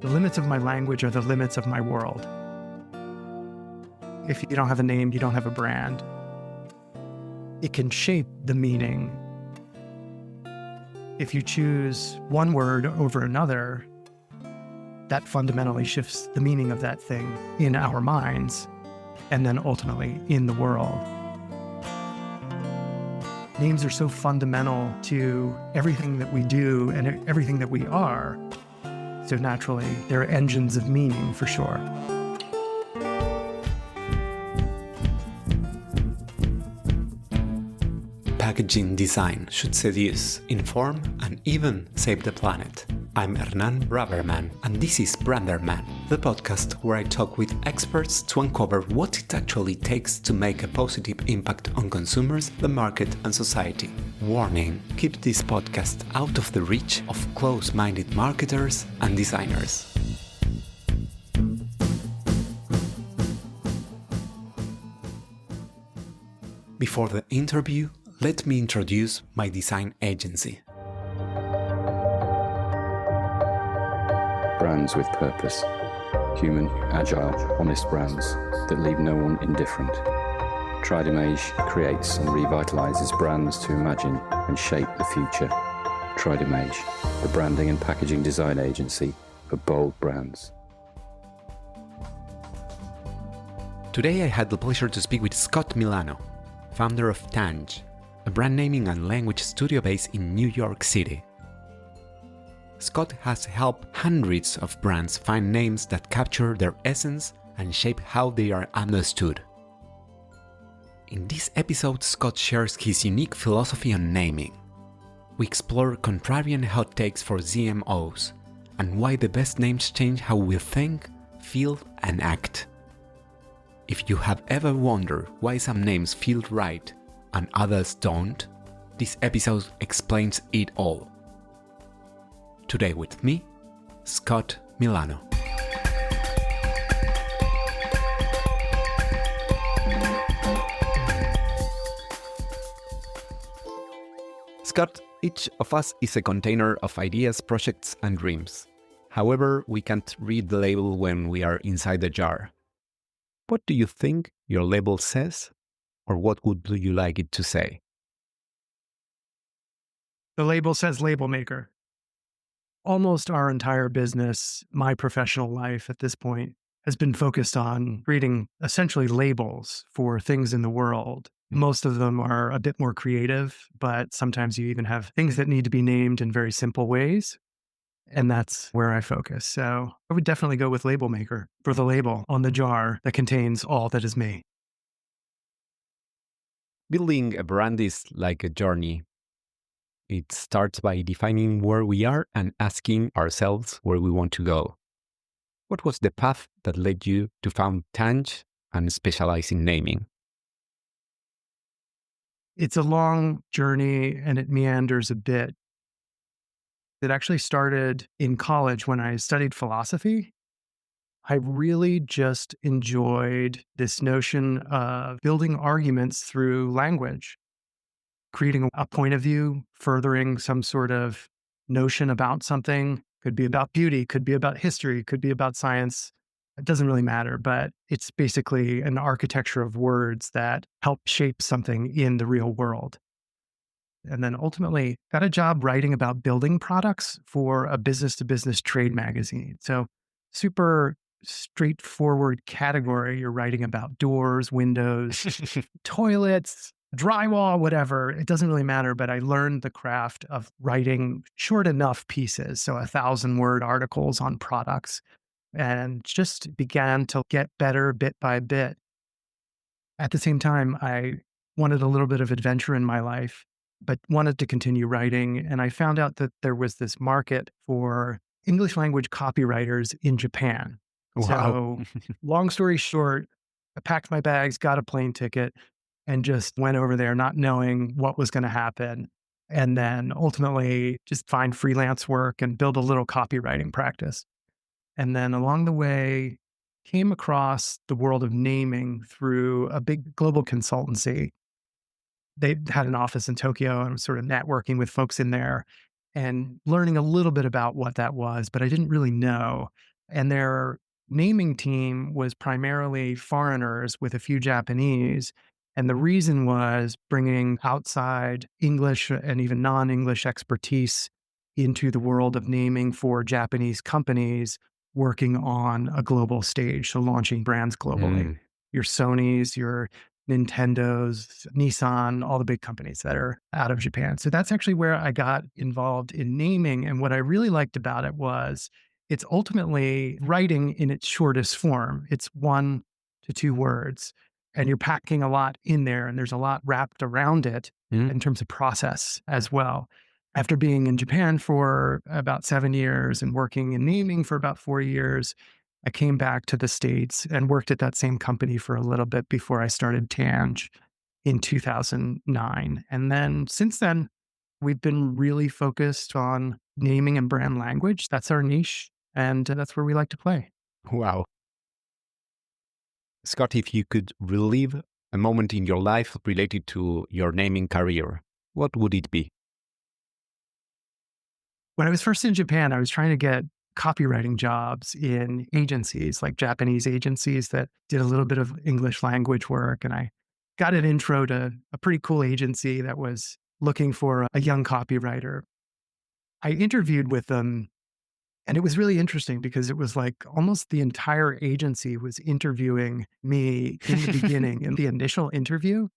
The limits of my language are the limits of my world. If you don't have a name, you don't have a brand. It can shape the meaning. If you choose one word over another, that fundamentally shifts the meaning of that thing in our minds and then ultimately in the world. Names are so fundamental to everything that we do and everything that we are. So naturally, they're engines of meaning for sure. Packaging design should seduce, inform, and even save the planet. I'm Hernán Braberman, and this is BRANDERMAN, the podcast where I talk with experts to uncover what it actually takes to make a positive impact on consumers, the market, and society. Warning: keep this podcast out of the reach of close-minded marketers and designers. Before the interview, let me introduce my design agency. Brands with purpose. Human, agile, honest brands that leave no one indifferent. Tridimage creates and revitalizes brands to imagine and shape the future. Tridimage, the branding and packaging design agency for bold brands. Today I had the pleasure to speak with Scott Milano, founder of Tanj, a brand naming and language studio based in New York City. Scott has helped hundreds of brands find names that capture their essence and shape how they are understood. In this episode, Scott shares his unique philosophy on naming. We explore contrarian hot takes for CMOs and why the best names change how we think, feel, and act. If you have ever wondered why some names feel right and others don't, this episode explains it all. Today with me, Scott Milano. Scott, each of us is a container of ideas, projects, and dreams. However, we can't read the label when we are inside the jar. What do you think your label says, or what would you like it to say? The label says label maker. Almost our entire business, my professional life at this point, has been focused on creating essentially labels for things in the world. Most of them are a bit more creative, but sometimes you even have things that need to be named in very simple ways. And that's where I focus. So I would definitely go with label maker for the label on the jar that contains all that is me. Building a brand is like a journey. It starts by defining where we are and asking ourselves where we want to go. What was the path that led you to found Tanj and specialize in naming? It's a long journey and it meanders a bit. It actually started in college when I studied philosophy. I really just enjoyed this notion of building arguments through language, creating a point of view, furthering some sort of notion about something. Could be about beauty, could be about history, could be about science. It doesn't really matter, but it's basically an architecture of words that help shape something in the real world. And then ultimately got a job writing about building products for a business-to-business trade magazine. So super straightforward category. You're writing about doors, windows, toilets, drywall, whatever. It doesn't really matter, but I learned the craft of writing short enough pieces. So 1,000-word articles on products and just began to get better bit by bit. At the same time, I wanted a little bit of adventure in my life, but wanted to continue writing. And I found out that there was this market for English language copywriters in Japan. Wow. So long story short, I packed my bags, got a plane ticket, and just went over there not knowing what was going to happen. And then ultimately just find freelance work and build a little copywriting practice. And then along the way, came across the world of naming through a big global consultancy. They had an office in Tokyo and was sort of networking with folks in there and learning a little bit about what that was, but I didn't really know. And their naming team was primarily foreigners with a few Japanese. And the reason was bringing outside English and even non English expertise into the world of naming for Japanese companies working on a global stage, so launching brands globally. Mm. Your Sonys, your Nintendos, Nissan, all the big companies that are out of Japan. So that's actually where I got involved in naming. And what I really liked about it was it's ultimately writing in its shortest form. It's 1 to 2 words, and you're packing a lot in there, and there's a lot wrapped around it Mm. in terms of process as well. After being in Japan for about 7 years and working in naming for about 4 years, I came back to the States and worked at that same company for a little bit before I started Tanj in 2009. And then since then, we've been really focused on naming and brand language. That's our niche, and that's where we like to play. Wow. Scott, if you could relive a moment in your life related to your naming career, what would it be? When I was first in Japan, I was trying to get copywriting jobs in agencies, like Japanese agencies that did a little bit of English language work. And I got an intro to a pretty cool agency that was looking for a young copywriter. I interviewed with them, and it was really interesting because it was like almost the entire agency was interviewing me in the beginning, in the initial interview.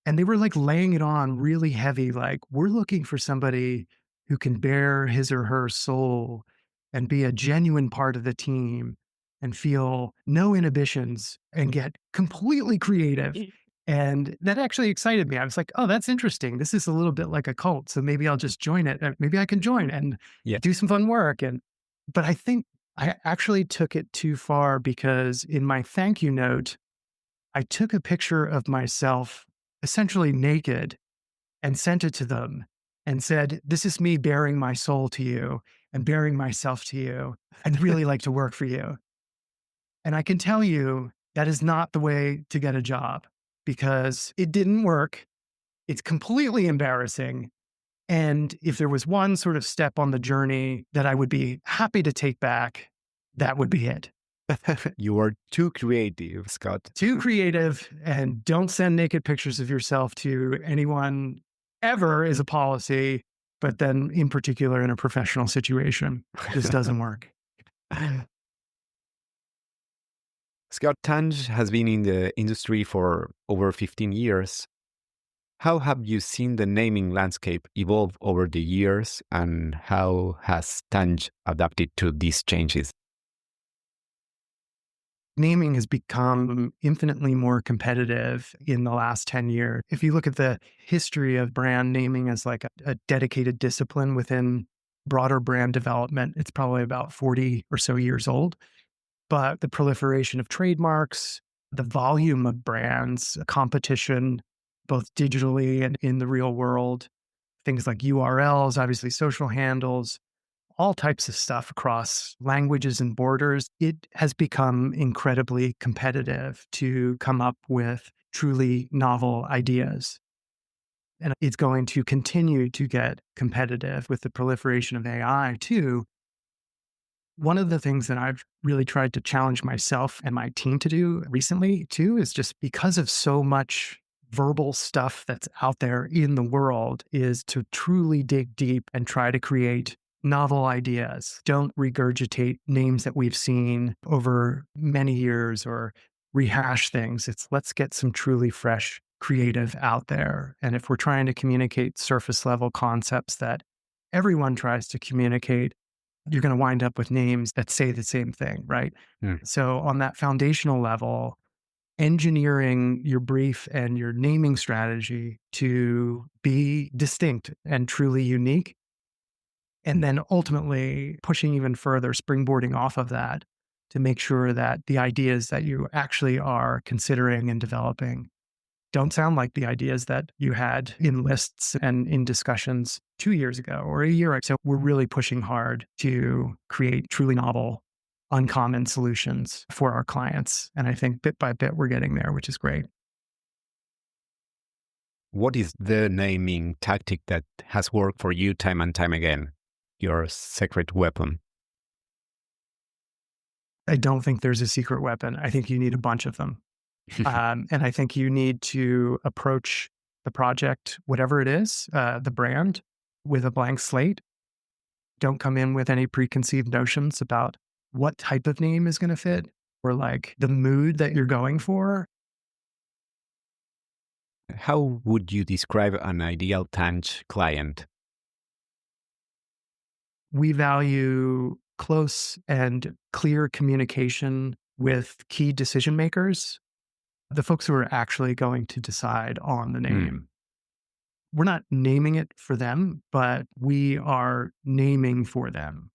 And they were like laying it on really heavy, like, we're looking for somebody who can bear his or her soul and be a genuine part of the team and feel no inhibitions and get completely creative. And that actually excited me. I was like, oh, that's interesting. This is a little bit like a cult. So maybe I'll just join it. Maybe I can join and Yeah. do some fun work. But I think I actually took it too far because in my thank you note, I took a picture of myself essentially naked and sent it to them and said, this is me bearing my soul to you and bearing myself to you. I'd really like to work for you. And I can tell you that is not the way to get a job because it didn't work. It's completely embarrassing. And if there was one sort of step on the journey that I would be happy to take back, that would be it. You are too creative, Scott. Too creative, and don't send naked pictures of yourself to anyone ever is a policy, but then in particular in a professional situation, this doesn't work. Scott, Tanj has been in the industry for over 15 years. How have you seen the naming landscape evolve over the years, and how has Tanj adapted to these changes? Naming has become infinitely more competitive in the last 10 years. If you look at the history of brand naming as like a dedicated discipline within broader brand development, it's probably about 40 or so years old. But the proliferation of trademarks, the volume of brands, competition, both digitally and in the real world, things like URLs, obviously social handles, all types of stuff across languages and borders, it has become incredibly competitive to come up with truly novel ideas. And it's going to continue to get competitive with the proliferation of AI too. One of the things that I've really tried to challenge myself and my team to do recently too is just because of so much verbal stuff that's out there in the world is to truly dig deep and try to create novel ideas. Don't regurgitate names that we've seen over many years or rehash things. It's let's get some truly fresh creative out there. And if we're trying to communicate surface level concepts that everyone tries to communicate, you're going to wind up with names that say the same thing, right? Mm. So on that foundational level, engineering your brief and your naming strategy to be distinct and truly unique, and then ultimately pushing even further, springboarding off of that to make sure that the ideas that you actually are considering and developing don't sound like the ideas that you had in lists and in discussions 2 years ago or a year ago. So we're really pushing hard to create truly novel, uncommon solutions for our clients. And I think bit by bit, we're getting there, which is great. What is the naming tactic that has worked for you time and time again? Your secret weapon? I don't think there's a secret weapon. I think you need a bunch of them. And I think you need to approach the project, whatever it is, the brand, with a blank slate. Don't come in with any preconceived notions about what type of name is going to fit or like the mood that you're going for. How would you describe an ideal Tanj client? We value close and clear communication with key decision makers, the folks who are actually going to decide on the name. We're not naming it for them, but we are naming for them.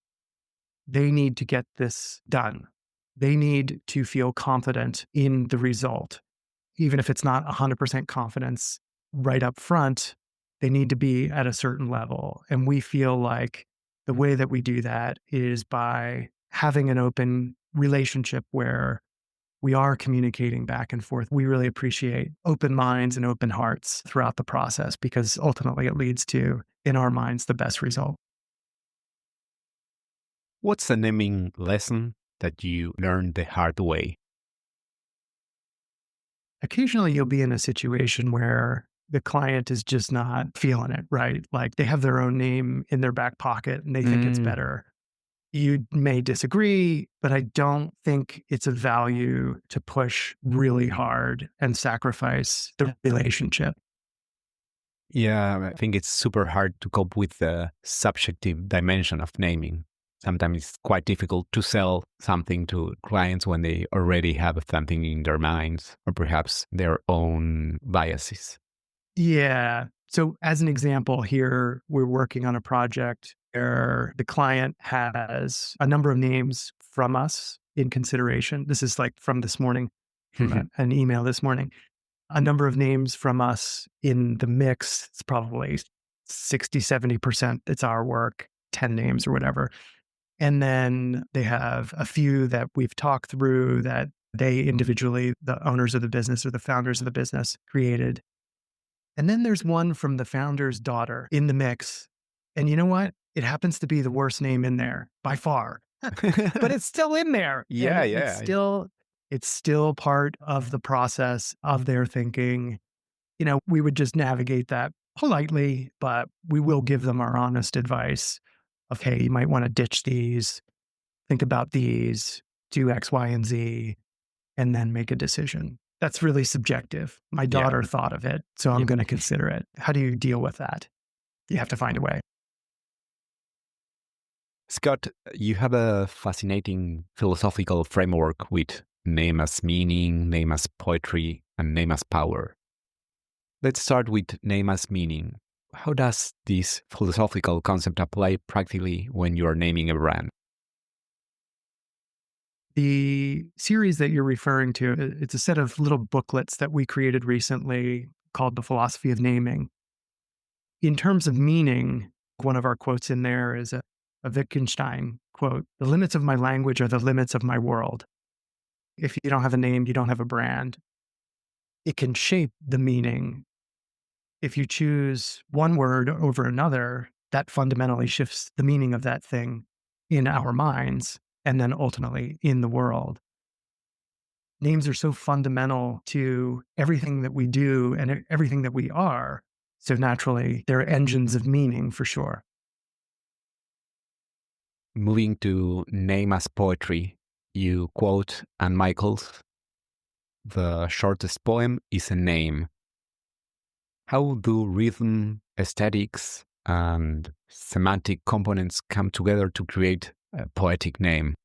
They need to get this done. They need to feel confident in the result. Even if it's not 100% confidence right up front, they need to be at a certain level. And we feel like the way that we do that is by having an open relationship where we are communicating back and forth. We really appreciate open minds and open hearts throughout the process because ultimately it leads to, in our minds, the best result. What's a naming lesson that you learned the hard way? Occasionally you'll be in a situation where the client is just not feeling it, right? Like they have their own name in their back pocket and they think it's better. You may disagree, but I don't think it's a value to push really hard and sacrifice the relationship. Yeah, I think it's super hard to cope with the subjective dimension of naming. Sometimes it's quite difficult to sell something to clients when they already have something in their minds or perhaps their own biases. Yeah. So as an example here, we're working on a project where the client has a number of names from us in consideration. This is like from this morning, from an email this morning. A number of names from us in the mix. It's probably 60, 70%. It's our work, 10 names or whatever. And then they have a few that we've talked through that they individually, the owners of the business or the founders of the business, created. And then there's one from the founder's daughter in the mix. And you know what? It happens to be the worst name in there by far, but it's still in there. Yeah, And yeah. it's still part of the process of their thinking. You know, we would just navigate that politely, but we will give them our honest advice of, hey, you might want to ditch these, think about these, do X, Y, and Z, and then make a decision. That's really subjective. My daughter thought of it, so I'm going to consider it. How do you deal with that? You have to find a way. Scott, you have a fascinating philosophical framework with name as meaning, name as poetry, and name as power. Let's start with name as meaning. How does this philosophical concept apply practically when you are naming a brand? The series that you're referring to, it's a set of little booklets that we created recently called The Philosophy of Naming. In terms of meaning, one of our quotes in there is a Wittgenstein quote, "The limits of my language are the limits of my world." If you don't have a name, you don't have a brand. It can shape the meaning. If you choose one word over another, that fundamentally shifts the meaning of that thing in our minds and then ultimately in the world. Names are so fundamental to everything that we do and everything that we are. So naturally, they're engines of meaning for sure. Moving to name as poetry, you quote Anne Michaels, "The shortest poem is a name." How do rhythm, aesthetics, and semantic components come together to create a poetic name?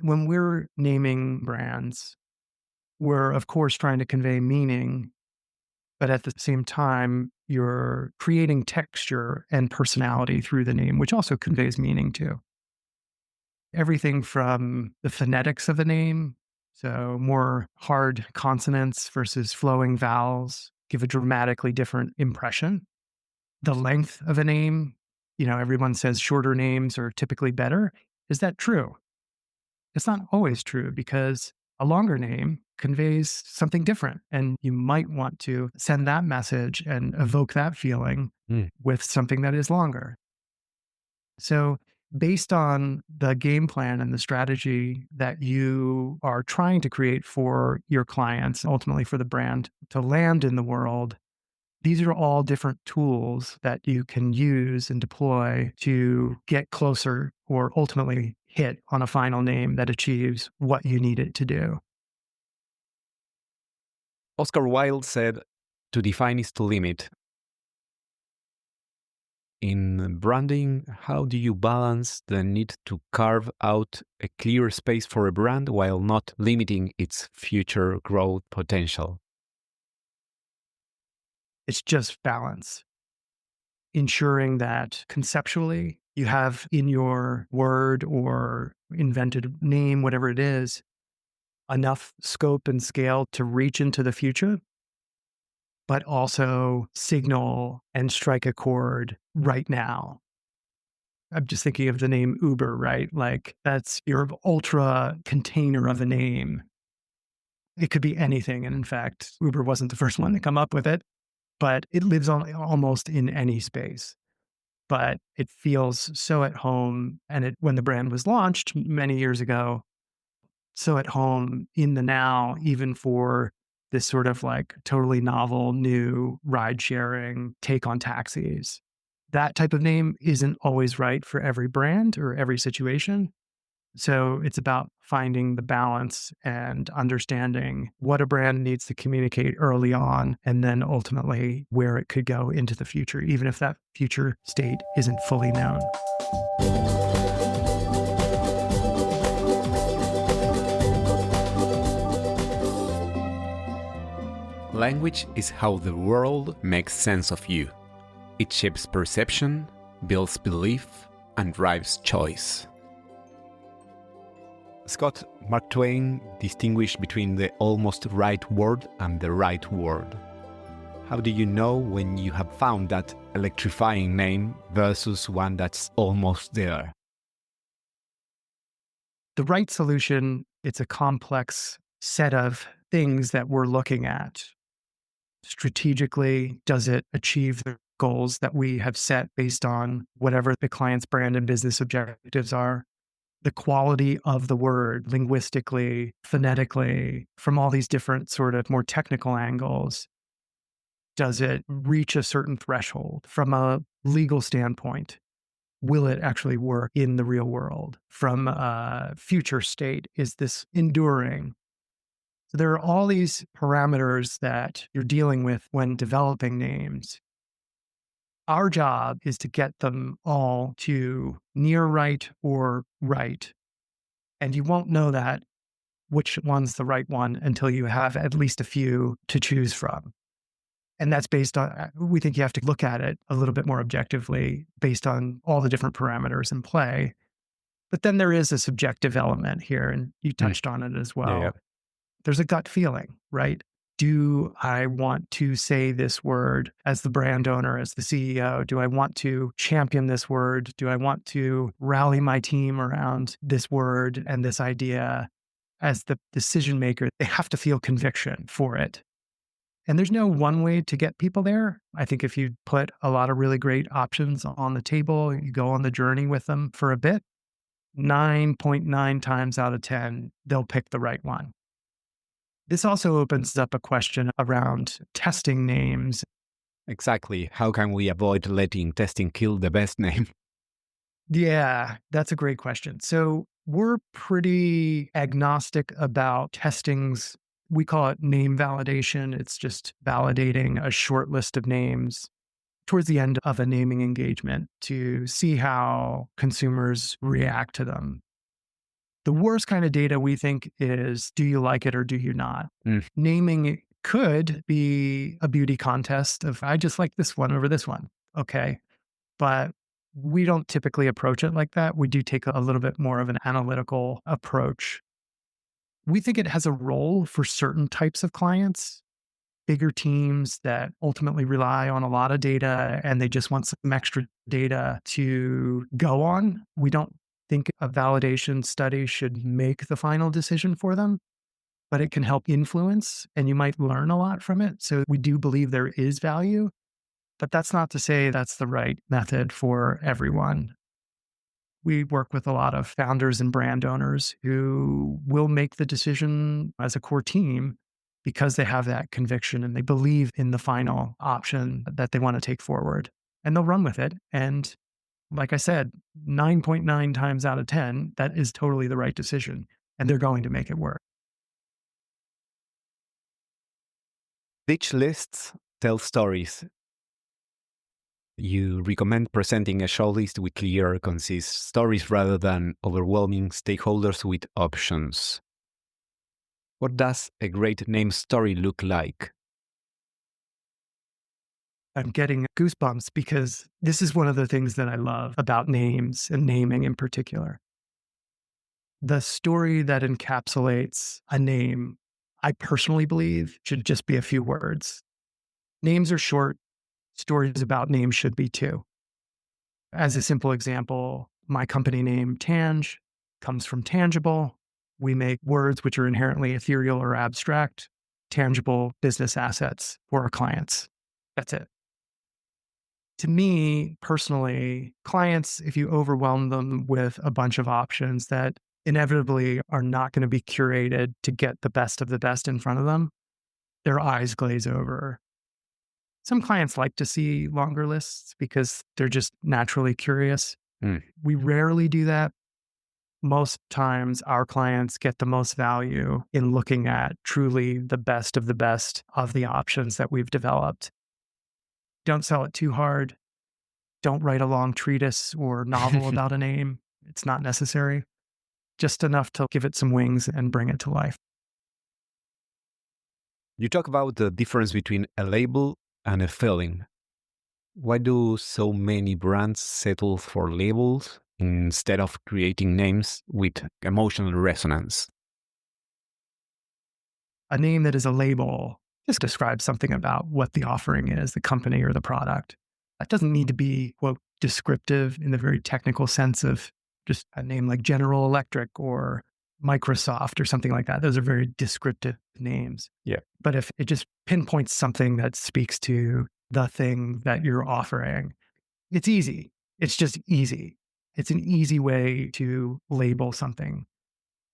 When we're naming brands, we're of course trying to convey meaning, but at the same time, you're creating texture and personality through the name, which also conveys meaning too. Everything from the phonetics of a name, so more hard consonants versus flowing vowels, give a dramatically different impression. The length of a name, you know, everyone says shorter names are typically better. Is that true? It's not always true because a longer name conveys something different. And you might want to send that message and evoke that feeling with something that is longer. So based on the game plan and the strategy that you are trying to create for your clients, ultimately for the brand to land in the world. These are all different tools that you can use and deploy to get closer or ultimately hit on a final name that achieves what you need it to do. Oscar Wilde said, "To define is to limit." In branding, how do you balance the need to carve out a clear space for a brand while not limiting its future growth potential? It's just balance, ensuring that conceptually you have in your word or invented name, whatever it is, enough scope and scale to reach into the future, but also signal and strike a chord right now. I'm just thinking of the name Uber, right? Like that's your ultra container of a name. It could be anything. And in fact, Uber wasn't the first one to come up with it, but it lives on almost in any space. But it feels so at home. And when the brand was launched many years ago, so at home in the now, even for this sort of like totally novel new ride sharing take on taxis. That type of name isn't always right for every brand or every situation. So it's about finding the balance and understanding what a brand needs to communicate early on, and then ultimately where it could go into the future, even if that future state isn't fully known. Language is how the world makes sense of you. It shapes perception, builds belief, and drives choice. Scott, Mark Twain distinguished between the almost right word and the right word. How do you know when you have found that electrifying name versus one that's almost there? The right solution, it's a complex set of things that we're looking at. Strategically, does it achieve the goals that we have set based on whatever the client's brand and business objectives are? The quality of the word, linguistically, phonetically, from all these different sort of more technical angles. Does it reach a certain threshold from a legal standpoint? Will it actually work in the real world? From a future state, is this enduring? So there are all these parameters that you're dealing with when developing names. Our job is to get them all to near right or right. And you won't know that which one's the right one until you have at least a few to choose from. And that's based on, we think you have to look at it a little bit more objectively based on all the different parameters in play. But then there is a subjective element here, and you touched on it as well. Yeah. There's a gut feeling, right? Do I want to say this word as the brand owner, as the CEO? Do I want to champion this word? Do I want to rally my team around this word and this idea? As the decision maker, they have to feel conviction for it. And there's no one way to get people there. I think if you put a lot of really great options on the table, you go on the journey with them for a bit, 9.9 times out of 10, they'll pick the right one. This also opens up a question around testing names. Exactly. How can we avoid letting testing kill the best name? Yeah, that's a great question. So we're pretty agnostic about testings. We call it name validation. It's just validating a short list of names towards the end of a naming engagement to see how consumers react to them. The worst kind of data we think is, do you like it or do you not? Naming could be a beauty contest of, I just like this one over this one. Okay. But we don't typically approach it like that. We do take a little bit more of an analytical approach. We think it has a role for certain types of clients, bigger teams that ultimately rely on a lot of data and they just want some extra data to go on. We don't think a validation study should make the final decision for them, but it can help influence and you might learn a lot from it. So we do believe there is value, but that's not to say that's the right method for everyone. We work with a lot of founders and brand owners who will make the decision as a core team because they have that conviction and they believe in the final option that they want to take forward. And they'll run with it. And like I said, 9.9 times out of 10, that is totally the right decision. And they're going to make it work. Each lists tell stories. You recommend presenting a shortlist with clear, concise stories rather than overwhelming stakeholders with options. What does a great name story look like? I'm getting goosebumps because this is one of the things that I love about names and naming in particular. The story that encapsulates a name, I personally believe, should just be a few words. Names are short. Stories about names should be too. As a simple example, my company name Tanj comes from tangible. We make words which are inherently ethereal or abstract, tangible business assets for our clients. That's it. To me, personally, clients, if you overwhelm them with a bunch of options that inevitably are not going to be curated to get the best of the best in front of them, their eyes glaze over. Some clients like to see longer lists because they're just naturally curious. We rarely do that. Most times, our clients get the most value in looking at truly the best of the options that we've developed. Don't sell it too hard. Don't write a long treatise or novel about a name. It's not necessary. Just enough to give it some wings and bring it to life. You talk about the difference between a label and a feeling. Why do so many brands settle for labels instead of creating names with emotional resonance? A name that is a label just describes something about what the offering is, the company or the product. That doesn't need to be, quote, descriptive in the very technical sense of just a name like General Electric or Microsoft or something like that. Those are very descriptive names. Yeah. But if it just pinpoints something that speaks to the thing that you're offering, it's easy. It's just easy. It's an easy way to label something.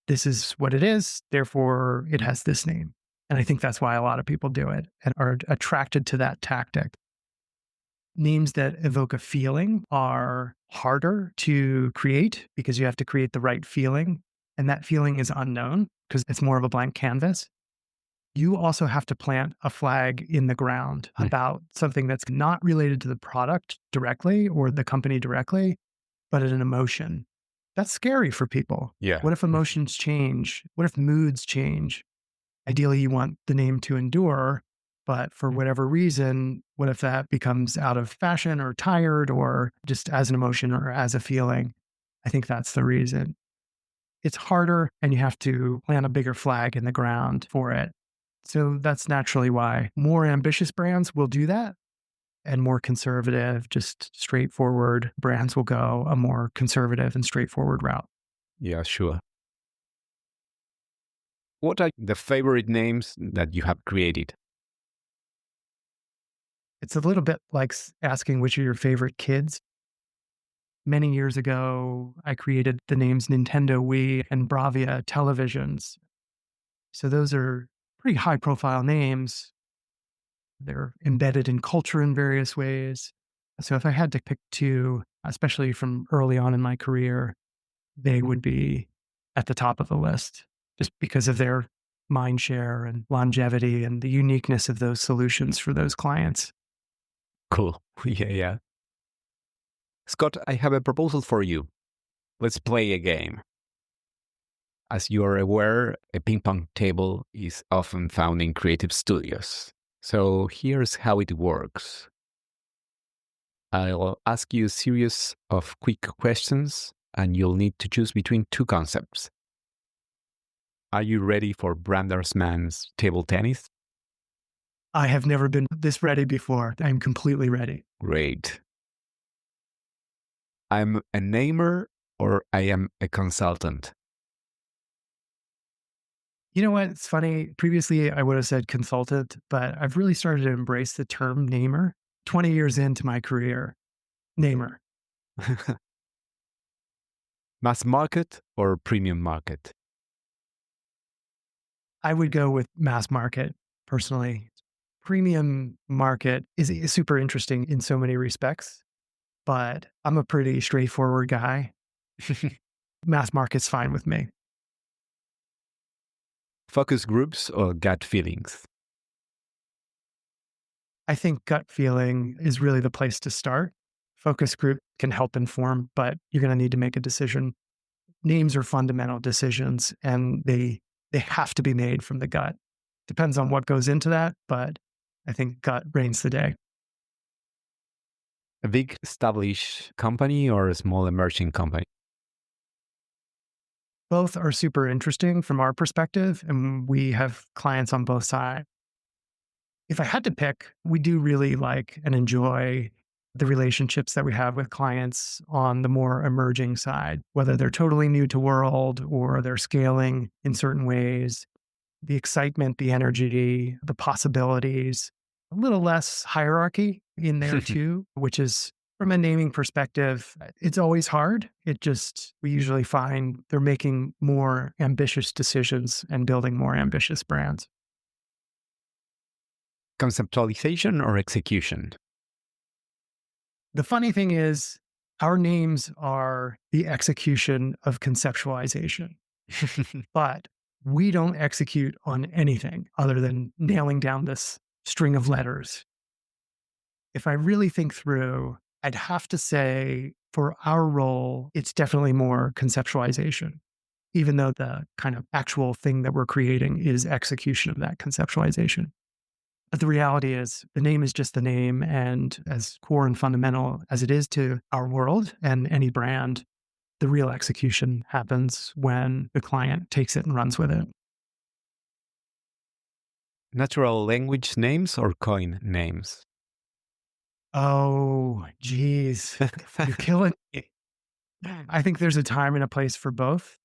This is what it is, therefore it has this name. And I think that's why a lot of people do it and are attracted to that tactic. Names that evoke a feeling are harder to create because you have to create the right feeling. And that feeling is unknown because it's more of a blank canvas. You also have to plant a flag in the ground about something that's not related to the product directly or the company directly, but an emotion. That's scary for people. Yeah. What if emotions change? What if moods change? Ideally, you want the name to endure, but for whatever reason, what if that becomes out of fashion or tired or just as an emotion or as a feeling? I think that's the reason. It's harder and you have to plant a bigger flag in the ground for it. So that's naturally why more ambitious brands will do that and more conservative, just straightforward brands will go a more conservative and straightforward route. Yeah, sure. What are the favorite names that you have created? It's a little bit like asking which are your favorite kids. Many years ago, I created the names Nintendo Wii and Bravia televisions. So those are pretty high profile names. They're embedded in culture in various ways. So if I had to pick two, especially from early on in my career, they would be at the top of the list just because of their mind share and longevity and the uniqueness of those solutions for those clients. Cool. Yeah. Scott, I have a proposal for you. Let's play a game. As you are aware, a ping pong table is often found in creative studios. So here's how it works. I'll ask you a series of quick questions, and you'll need to choose between two concepts. Are you ready for Brandersman's table tennis? I have never been this ready before. I'm completely ready. Great. I'm a namer or I am a consultant? You know what? It's funny. Previously, I would have said consultant, but I've really started to embrace the term namer 20 years into my career. Namer. Mass market or premium market? I would go with mass market personally. Premium market is super interesting in so many respects, but I'm a pretty straightforward guy. Mass market's fine with me. Focus groups or gut feelings? I think gut feeling is really the place to start. Focus group can help inform, but you're going to need to make a decision. Names are fundamental decisions and they have to be made from the gut. Depends on what goes into that, but I think gut reigns the day. A big established company or a small emerging company? Both are super interesting from our perspective, and we have clients on both sides. If I had to pick, we do really like and enjoy the relationships that we have with clients on the more emerging side, whether they're totally new to world or they're scaling in certain ways. The excitement, the energy, the possibilities, a little less hierarchy in there too, which is from a naming perspective, it's always hard. We usually find they're making more ambitious decisions and building more ambitious brands. Conceptualization or execution? The funny thing is, our names are the execution of conceptualization, but we don't execute on anything other than nailing down this string of letters. If I really think through, I'd have to say for our role, it's definitely more conceptualization, even though the kind of actual thing that we're creating is execution of that conceptualization. But the reality is, the name is just the name. And as core and fundamental as it is to our world and any brand, the real execution happens when the client takes it and runs with it. Natural language names or coin names? Oh, geez. You're killing me. I think there's a time and a place for both.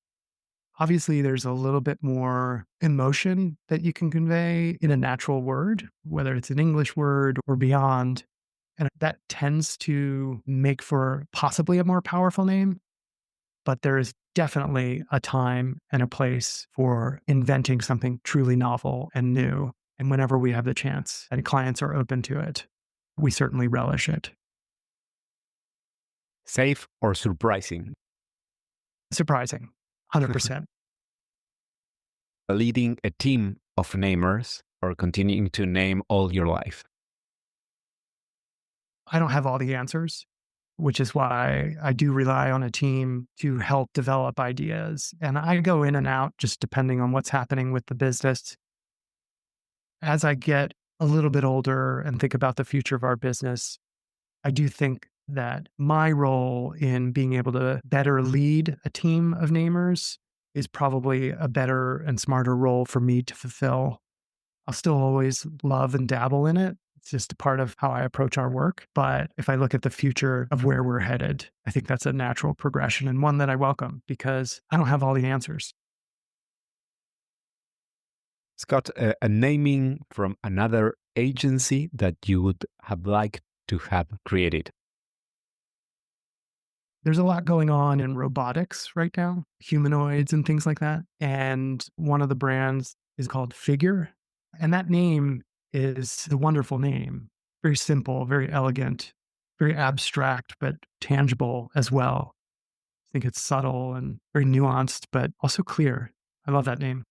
Obviously, there's a little bit more emotion that you can convey in a natural word, whether it's an English word or beyond. And that tends to make for possibly a more powerful name. But there is definitely a time and a place for inventing something truly novel and new. And whenever we have the chance and clients are open to it, we certainly relish it. Safe or surprising? Surprising, 100%. Leading a team of namers or continuing to name all your life? I don't have all the answers, which is why I do rely on a team to help develop ideas. And I go in and out just depending on what's happening with the business. As I get a little bit older and think about the future of our business, I do think that my role in being able to better lead a team of namers is probably a better and smarter role for me to fulfill. I'll still always love and dabble in it. It's just a part of how I approach our work. But if I look at the future of where we're headed, I think that's a natural progression and one that I welcome because I don't have all the answers. Scott, a naming from another agency that you would have liked to have created? There's a lot going on in robotics right now, humanoids and things like that. And one of the brands is called Figure. And that name is a wonderful name. Very simple, very elegant, very abstract, but tangible as well. I think it's subtle and very nuanced, but also clear. I love that name.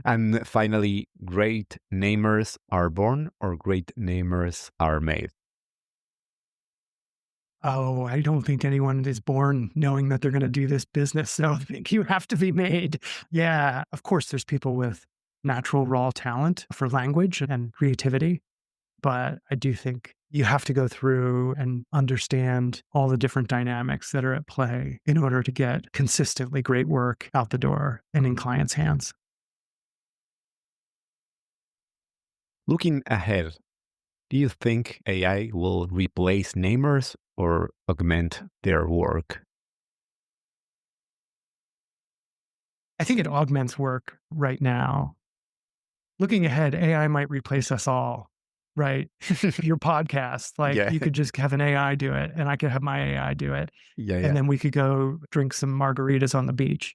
And finally, great namers are born or great namers are made? Oh, I don't think anyone is born knowing that they're going to do this business. So I think you have to be made. Yeah, of course, there's people with natural raw talent for language and creativity. But I do think you have to go through and understand all the different dynamics that are at play in order to get consistently great work out the door and in clients' hands. Looking ahead, do you think AI will replace namers or augment their work? I think it augments work right now. Looking ahead, AI might replace us all. right? Your podcast, like Yeah. you could just have an AI do it and I could have my AI do it. Yeah. And then we could go drink some margaritas on the beach.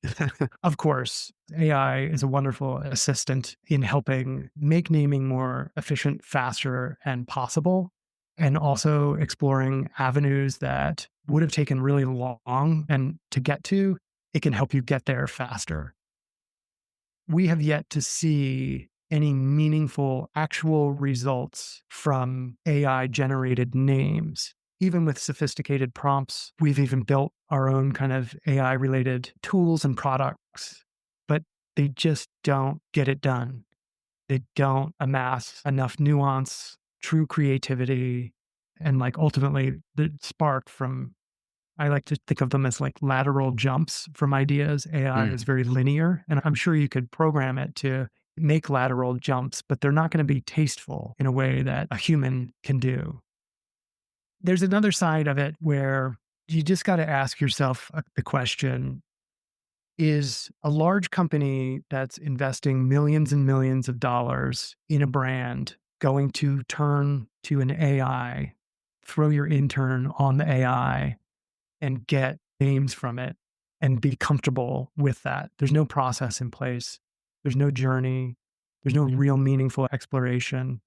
Of course, AI is a wonderful assistant in helping make naming more efficient, faster, and possible, and also exploring avenues that would have taken really long and to get to, it can help you get there faster. We have yet to see any meaningful actual results from AI generated names. Even with sophisticated prompts, we've even built our own kind of AI related tools and products, but they just don't get it done. They don't amass enough nuance, true creativity, and like ultimately the spark from, I like to think of them as like lateral jumps from ideas. AI is very linear, and I'm sure you could program it to make lateral jumps, but they're not going to be tasteful in a way that a human can do. There's another side of it where you just got to ask yourself the question, is a large company that's investing millions and millions of dollars in a brand going to turn to an AI, throw your intern on the AI and get names from it and be comfortable with that? There's no process in place. There's no journey. There's no real meaningful exploration.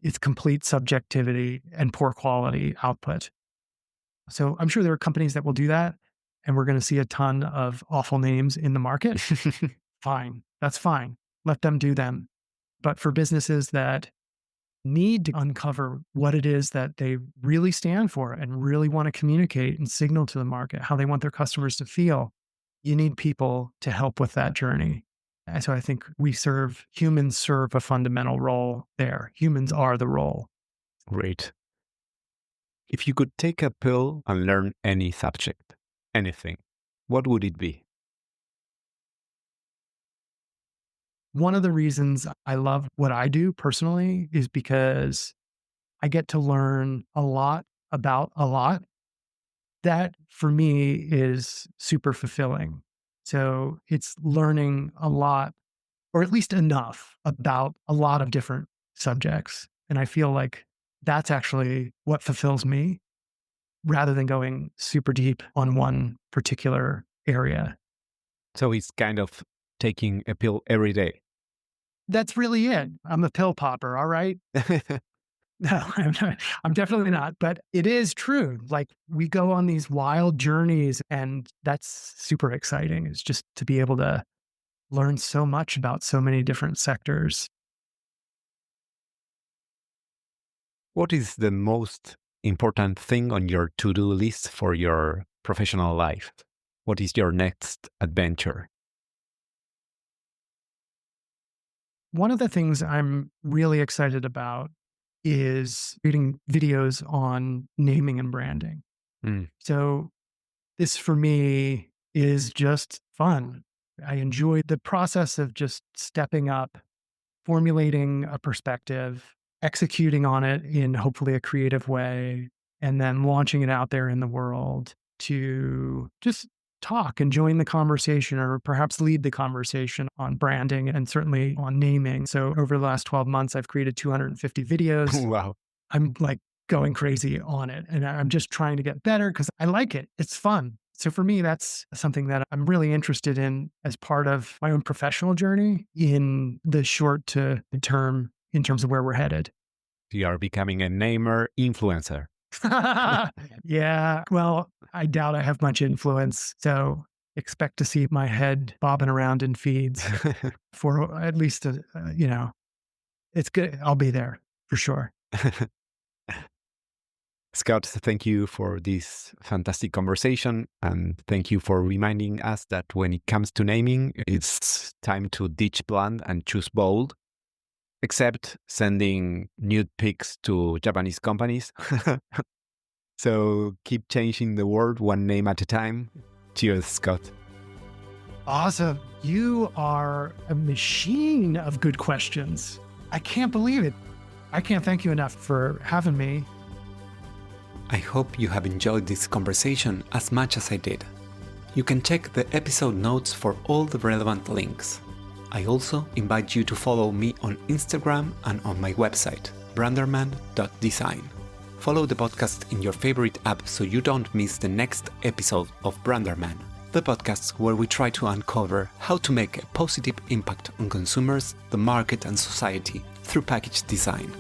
It's complete subjectivity and poor quality output. So I'm sure there are companies that will do that, and we're going to see a ton of awful names in the market. Fine. That's fine. Let them do them. But for businesses that need to uncover what it is that they really stand for and really want to communicate and signal to the market how they want their customers to feel, you need people to help with that journey. And so I think humans serve a fundamental role there. Humans are the role. Great. If you could take a pill and learn any subject, anything, what would it be? One of the reasons I love what I do personally is because I get to learn a lot about a lot. That for me is super fulfilling. So it's learning a lot, or at least enough about a lot of different subjects. And I feel like that's actually what fulfills me rather than going super deep on one particular area. So it's kind of taking a pill every day. That's really it. I'm a pill popper, all right? No, I'm not. I'm definitely not. But it is true. Like we go on these wild journeys, and that's super exciting. It's just to be able to learn so much about so many different sectors. What is the most important thing on your to-do list for your professional life? What is your next adventure? One of the things I'm really excited about is creating videos on naming and branding. So this for me is just fun. I enjoy the process of just stepping up, formulating a perspective, executing on it in hopefully a creative way, and then launching it out there in the world to just talk and join the conversation, or perhaps lead the conversation on branding and certainly on naming. So over the last 12 months, I've created 250 videos. Wow. I'm like going crazy on it, and I'm just trying to get better because I like it. It's fun. So for me, that's something that I'm really interested in as part of my own professional journey in the short to term in terms of where we're headed. You are becoming a namer influencer. Yeah. Well, I doubt I have much influence. So expect to see my head bobbing around in feeds for at least, it's good. I'll be there for sure. Scott, thank you for this fantastic conversation. And thank you for reminding us that when it comes to naming, it's time to ditch bland and choose bold, except sending nude pics to Japanese companies. So keep changing the world one name at a time. Cheers, Scott. Awesome. You are a machine of good questions. I can't believe it. I can't thank you enough for having me. I hope you have enjoyed this conversation as much as I did. You can check the episode notes for all the relevant links. I also invite you to follow me on Instagram and on my website, branderman.design. Follow the podcast in your favorite app so you don't miss the next episode of Branderman, the podcast where we try to uncover how to make a positive impact on consumers, the market, and society through package design.